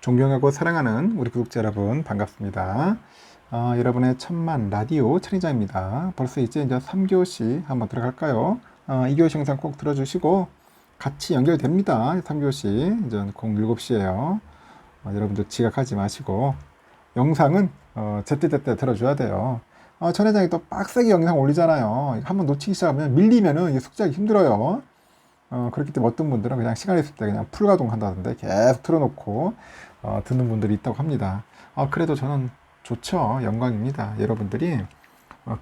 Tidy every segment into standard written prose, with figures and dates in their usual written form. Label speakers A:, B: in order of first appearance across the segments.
A: 존경하고 사랑하는 우리 구독자 여러분 반갑습니다. 여러분의 천만 라디오 천의장입니다. 벌써 이제 3교시 한번 들어갈까요? 2교시 영상 꼭 들어주시고 같이 연결됩니다. 3교시 이제 07시에요. 여러분들 지각하지 마시고 영상은 제때제때 들어줘야 돼요. 천회장이 또 빡세게 영상 올리잖아요. 한번 놓치기 시작하면 밀리면은 이게 숙지하기 힘들어요. 그렇기 때문에 어떤 분들은 그냥 시간 있을 때 그냥 풀가동 한다던데 계속 틀어놓고 듣는 분들이 있다고 합니다. 그래도 저는 좋죠. 영광입니다. 여러분들이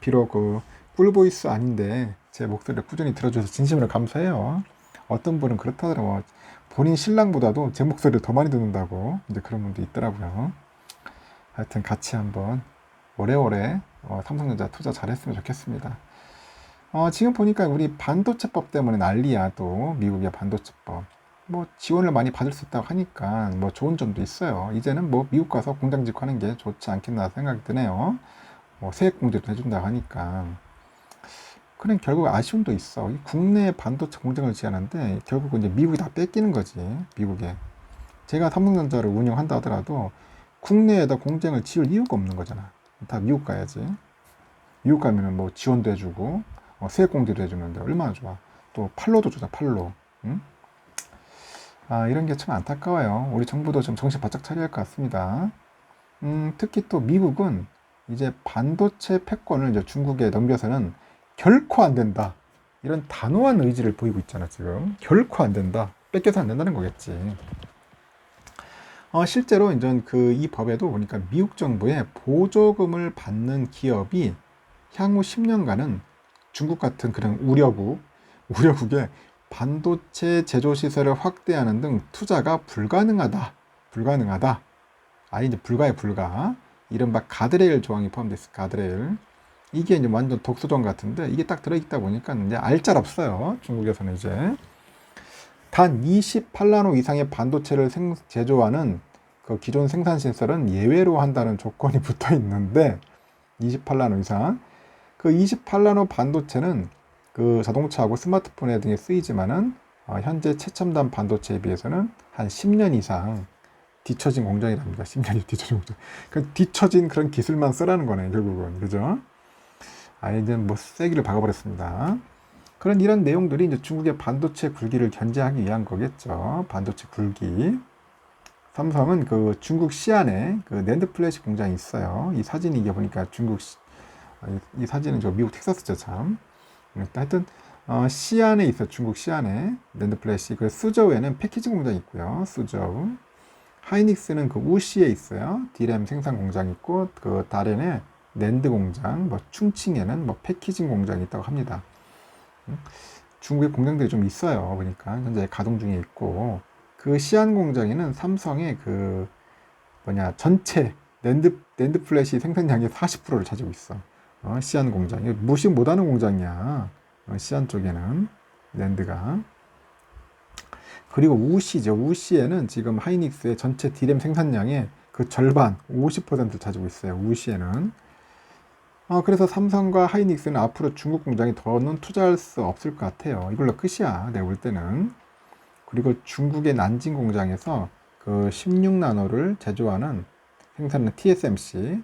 A: 비록 그 꿀보이스 아닌데 제 목소리를 꾸준히 들어줘서 진심으로 감사해요. 어떤 분은 그렇다더라고요. 본인 신랑보다도 제 목소리를 더 많이 듣는다고 이제 그런 분도 있더라고요. 하여튼 같이 한번 오래오래 삼성전자 투자 잘했으면 좋겠습니다. 지금 보니까 우리 반도체법 때문에 난리야. 또 미국의 반도체법 뭐 지원을 많이 받을 수 있다고 하니까 뭐 좋은 점도 있어요. 이제는 뭐 미국 가서 공장 짓고하는 게 좋지 않겠나 생각이 드네요. 뭐 세액 공제도 해준다고 하니까. 그럼 결국 아쉬움도 있어. 이 국내 반도체 공장을 지하는데 결국 이제 미국이 다 뺏기는 거지. 미국에. 제가 삼성전자를 운영한다 하더라도 국내에다 공장을 지을 이유가 없는 거잖아. 다 미국 가야지. 미국 가면은 뭐 지원도 해주고 세액 공제도 해주는데 얼마나 좋아. 또 팔로도 주자, 팔로. 응? 이런 게 참 안타까워요. 우리 정부도 좀 정신 바짝 차려야 할 것 같습니다. 특히 또 미국은 이제 반도체 패권을 이제 중국에 넘겨서는 결코 안 된다. 이런 단호한 의지를 보이고 있잖아, 지금. 결코 안 된다. 뺏겨서 안 된다는 거겠지. 실제로 이제 이 법에도 보니까 미국 정부의 보조금을 받는 기업이 향후 10년간은 중국 같은 그런 우려국에 반도체 제조 시설을 확대하는 등 투자가 불가능하다. 이제 불가에 불가. 이른바 가드레일 조항이 포함되어 있어. 가드레일. 이게 이제 완전 독소조항 같은데 이게 딱 들어있다 보니까 이제 알짤없어요. 중국에서는 이제. 단 28나노 이상의 반도체를 제조하는 그 기존 생산 시설은 예외로 한다는 조건이 붙어 있는데 28나노 이상. 그 28나노 반도체는 그 자동차하고 스마트폰 등에 쓰이지만은 현재 최첨단 반도체에 비해서는 한 10년 이상 뒤처진 공정이랍니다. 10년이 뒤처진 공정. 그 뒤처진 그런 기술만 쓰라는 거네, 결국은. 그죠? 이제 뭐 세기를 박아버렸습니다. 그런 이런 내용들이 이제 중국의 반도체 굴기를 견제하기 위한 거겠죠. 반도체 굴기. 삼성은 그 중국 시안에 그 낸드 플래시 공장이 있어요. 이 사진이 이게 보니까 이 사진은 저 미국 텍사스죠, 참. 하여튼 시안에 있어. 중국 시안에 낸드 플래시. 그 수저우에는 패키징 공장이 있고요. 수저우. 하이닉스는 그 우시에 있어요. 디램 생산 공장 있고 그 다롄에 낸드 공장, 뭐 충칭에는 뭐 패키징 공장이 있다고 합니다. 중국에 공장들이 좀 있어요. 보니까 현재 가동 중에 있고 그 시안 공장에는 삼성의 그 전체 낸드 플래시 생산량의 40%를 차지하고 있어. 시안 공장. 무시 못하는 공장이야. 시안 쪽에는 낸드가. 그리고 우시죠. 우시에는 지금 하이닉스의 전체 디램 생산량의 그 절반, 50%를 차지하고 있어요. 우시에는. 그래서 삼성과 하이닉스는 앞으로 중국 공장에 더는 투자할 수 없을 것 같아요. 이걸로 끝이야. 내가 볼 때는. 그리고 중국의 난징 공장에서 그 16나노를 제조하는 생산하는 TSMC.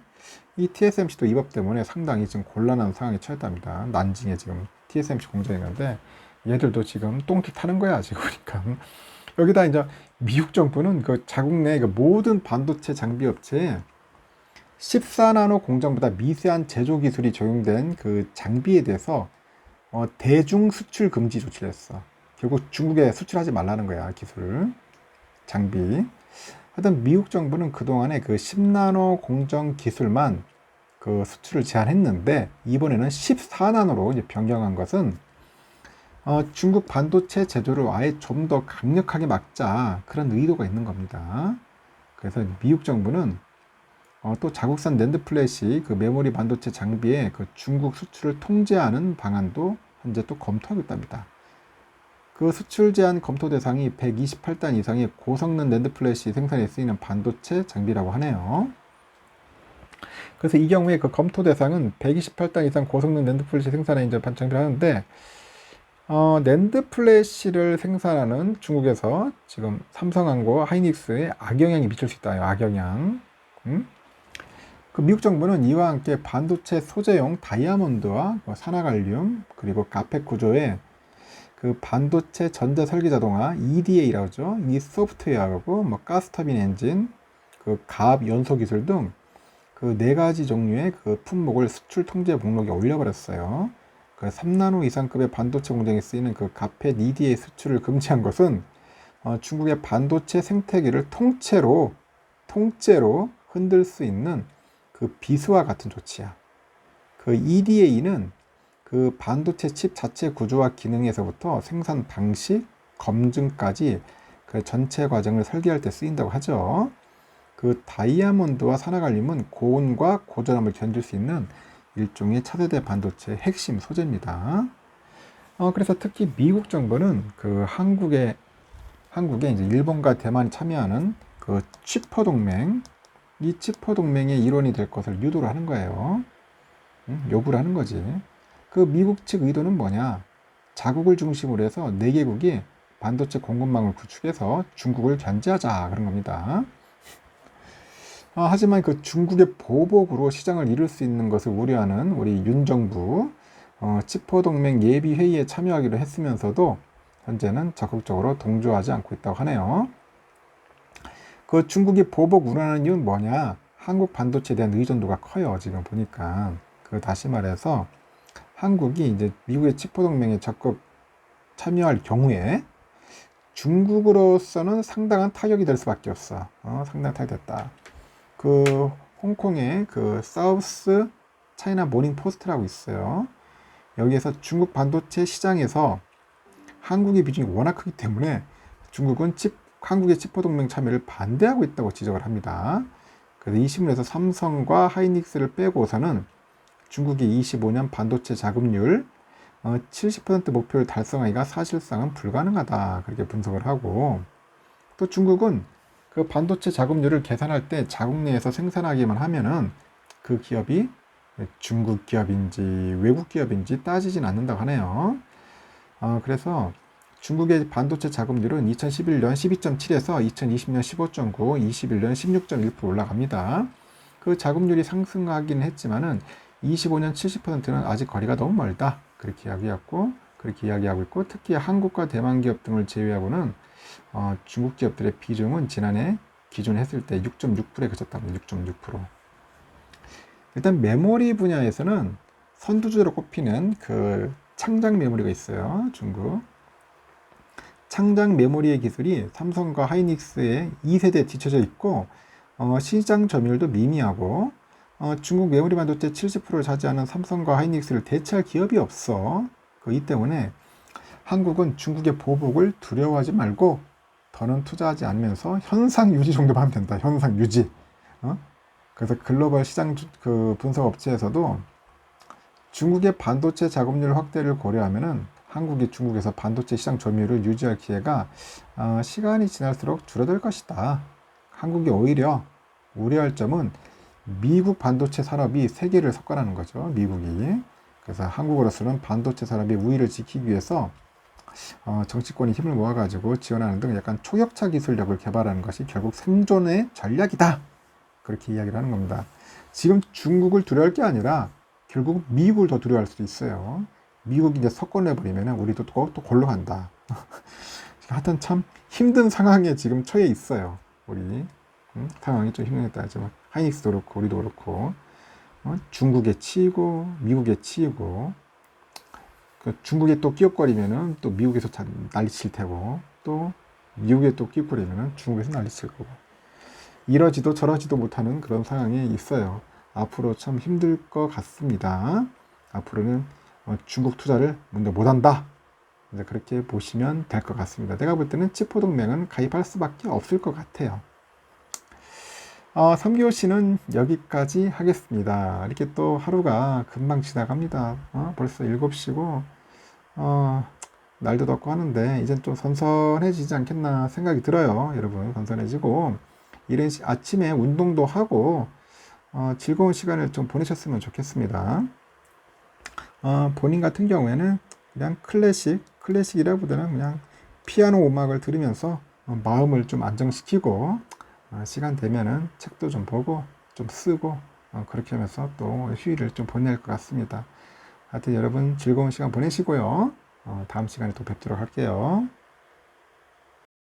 A: 이 TSMC도 이 법 때문에 상당히 지금 곤란한 상황에 처했답니다. 난징에 지금 TSMC 공장이 있는데 얘들도 지금 똥줄 타는 거야, 지금 보니까. 여기다 이제 미국 정부는 그 자국 내 그 모든 반도체 장비 업체에 14나노 공장보다 미세한 제조 기술이 적용된 그 장비에 대해서 대중 수출 금지 조치를 했어. 결국 중국에 수출하지 말라는 거야, 기술을. 장비. 하여튼 미국 정부는 그동안에 그 10나노 공정 기술만 그 수출을 제한했는데 이번에는 14나노로 이제 변경한 것은 중국 반도체 제조를 아예 좀 더 강력하게 막자, 그런 의도가 있는 겁니다. 그래서 미국 정부는 또 자국산 낸드 플래시 그 메모리 반도체 장비의 그 중국 수출을 통제하는 방안도 현재 또 검토하고 있답니다. 그 수출 제한 검토 대상이 128단 이상의 고성능 낸드 플래시 생산에 쓰이는 반도체 장비라고 하네요. 그래서 이 경우에 그 검토 대상은 128단 이상 고성능 낸드 플래시 생산에 이제 장비를 하는데 낸드 플래시를 생산하는 중국에서 지금 삼성하고 하이닉스에 악영향이 미칠 수 있다. 악영향. 그 미국 정부는 이와 함께 반도체 소재용 다이아몬드와 산화갈륨 그리고 가펙 구조의 그 반도체 전자 설계 자동화 EDA라고 하죠. 이 소프트웨어하고 뭐 가스터빈 엔진, 그 가압 연소 기술 등 그 네 가지 종류의 그 품목을 수출 통제 목록에 올려버렸어요. 그 3나노 이상급의 반도체 공정에 쓰이는 그 가펫 EDA 수출을 금지한 것은 중국의 반도체 생태계를 통째로 흔들 수 있는 그 비수와 같은 조치야. 그 EDA는 그 반도체 칩 자체 구조와 기능에서부터 생산 방식, 검증까지 그 전체 과정을 설계할 때 쓰인다고 하죠. 그 다이아몬드와 산화갈륨은 고온과 고전함을 견딜 수 있는 일종의 차세대 반도체의 핵심 소재입니다. 그래서 특히 미국 정부는 그 한국에 이제 일본과 대만이 참여하는 그 치포 동맹, 이 치포 동맹의 일원이 될 것을 유도를 하는 거예요. 요구를 하는 거지. 그 미국 측 의도는 뭐냐? 자국을 중심으로 해서 4개국이 반도체 공급망을 구축해서 중국을 견제하자 그런 겁니다. 하지만 그 중국의 보복으로 시장을 잃을 수 있는 것을 우려하는 우리 윤 정부 치포 동맹 예비 회의에 참여하기로 했으면서도 현재는 적극적으로 동조하지 않고 있다고 하네요. 그 중국이 보복 우려하는 이유는 뭐냐? 한국 반도체에 대한 의존도가 커요. 지금 보니까 그 다시 말해서 한국이 이제 미국의 치포 동맹에 적극 참여할 경우에 중국으로서는 상당한 타격이 될 수밖에 없어. 상당한 타격이 됐다. 그 홍콩에 그 사우스 차이나 모닝 포스트라고 있어요. 여기에서 중국 반도체 시장에서 한국의 비중이 워낙 크기 때문에 중국은 한국의 치포 동맹 참여를 반대하고 있다고 지적을 합니다. 그래서 이 신문에서 삼성과 하이닉스를 빼고서는 중국이 25년 반도체 자금률 70% 목표를 달성하기가 사실상은 불가능하다 그렇게 분석을 하고, 또 중국은 그 반도체 자금률을 계산할 때 자국 내에서 생산하기만 하면은 그 기업이 중국 기업인지 외국 기업인지 따지진 않는다고 하네요. 그래서 중국의 반도체 자금률은 2011년 12.7에서 2020년 15.9, 21년 16.1% 올라갑니다. 그 자금률이 상승하긴 했지만은 25년 70%는 아직 거리가 너무 멀다 그렇게 이야기하고 있고, 특히 한국과 대만 기업 등을 제외하고는 중국 기업들의 비중은 지난해 기준했을 때 6.6%에 그쳤답니다. 6.6%. 일단 메모리 분야에서는 선두주로 꼽히는 그 창작 메모리가 있어요. 중국. 창작 메모리의 기술이 삼성과 하이닉스의 2세대에 뒤처져 있고 시장 점유율도 미미하고 중국 메모리 반도체 70%를 차지하는 삼성과 하이닉스를 대체할 기업이 없어. 이 때문에 한국은 중국의 보복을 두려워하지 말고 더는 투자하지 않으면서 현상 유지 정도만 하면 된다. 현상 유지. 그래서 글로벌 시장 그 분석 업체에서도 중국의 반도체 자금률 확대를 고려하면은 한국이 중국에서 반도체 시장 점유율을 유지할 기회가 시간이 지날수록 줄어들 것이다. 한국이 오히려 우려할 점은 미국 반도체 산업이 세계를 석권하는 거죠. 미국이. 그래서 한국으로서는 반도체 산업의 우위를 지키기 위해서 정치권이 힘을 모아가지고 지원하는 등 약간 초격차 기술력을 개발하는 것이 결국 생존의 전략이다. 그렇게 이야기를 하는 겁니다. 지금 중국을 두려워할 게 아니라 결국 미국을 더 두려워할 수도 있어요. 미국이 이제 석권해버리면 우리도 또 골로 간다. 하여튼 참 힘든 상황에 지금 처해 있어요. 우리 상황이 좀 힘들다. 하이닉스도 그렇고 우리도 그렇고 중국에 치이고 미국에 치이고, 중국에 또 끼역거리면은 또 미국에서 난리칠 테고, 또 미국에 또 끼역거리면은 중국에서 난리칠 거고, 이러지도 저러지도 못하는 그런 상황이 있어요. 앞으로 참 힘들 것 같습니다. 앞으로는 중국 투자를 먼저 못한다. 이제 그렇게 보시면 될 것 같습니다. 내가 볼 때는 치포 동맹은 가입할 수밖에 없을 것 같아요. 3교시는 여기까지 하겠습니다. 이렇게 또 하루가 금방 지나갑니다. 벌써 7시고 날도 덥고 하는데 이젠 좀 선선해지지 않겠나 생각이 들어요. 여러분, 선선해지고 이른 아침에 운동도 하고 즐거운 시간을 좀 보내셨으면 좋겠습니다. 본인 같은 경우에는 그냥 클래식이라기보다는 그냥 피아노 음악을 들으면서 마음을 좀 안정시키고 시간 되면은 책도 좀 보고 좀 쓰고 그렇게 하면서 또 휴일을 좀 보낼 것 같습니다. 하여튼 여러분 즐거운 시간 보내시고요. 다음 시간에 또 뵙도록 할게요.